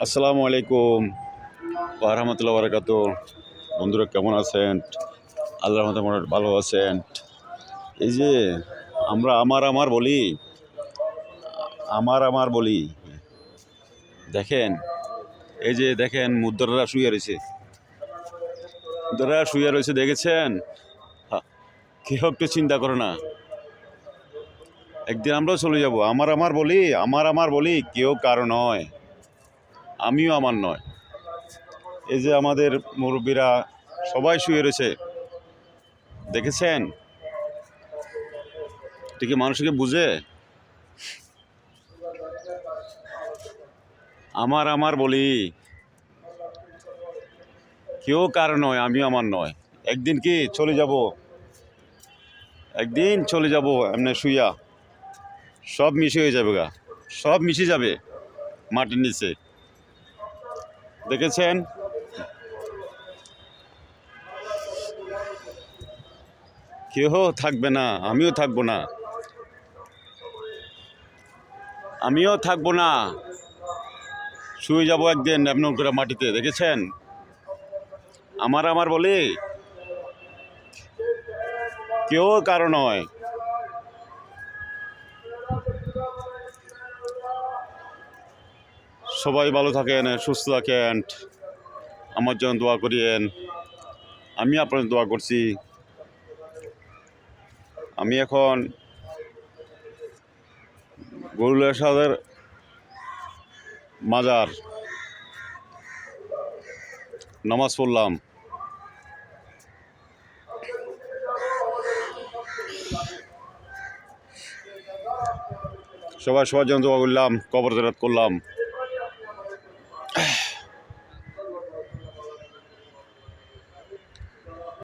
আসসালামু আলাইকুম ওয়া রাহমাতুল্লাহি ওয়া বারাকাতুহু। বন্ধুরা কেমন আছেন? আল্লাহর রহমতে মোটামুটি ভালো আছেন। এই যে আমরা আমার আমার বলি, আমার আমার বলি, দেখেন এই যে দেখেন মুদ্রারা শুয়ে রয়েছে, মুদ্রারা শুয়ে রয়েছে দেখেছেন? কেউ একটু চিন্তা করে না, একদিন আমরাও চলে যাব। আমার আমার বলি, আমার আমার বলি, কেউ কারো নয়, আমিও আমার নয়। এই যে আমাদের মুরব্বীরা সবাই শুয়ে রয়েছে দেখেছেন? এটা কি মানুষকে বুঝে? আমার আমার বলি, কেউ কারো নয়, আমিও আমার নয়। একদিন কি চলে যাব, একদিন চলে যাব এমনি শুইয়া, সব মিশে হয়ে যাবে গা, সব মিশে যাবে মাটির নিচে। দেখেছেন? কেউ থাকবে না, আমিও থাকবো না, আমিও থাকবো না, শুয়ে যাব একদিন এমন করে মাটিতে। দেখেছেন? আমার আমার বলি, কেউ কারো নয়। সবাই ভালো থাকেন, সুস্থ থাকেন, আমার জন্য দোয়া করিয়েন। আমি আপনার দোয়া করছি। আমি এখন গরুলের সাদের মাজার নামাজ পড়লাম। সবার জন্য দোয়া করলাম, কবর জিয়ারত করলাম।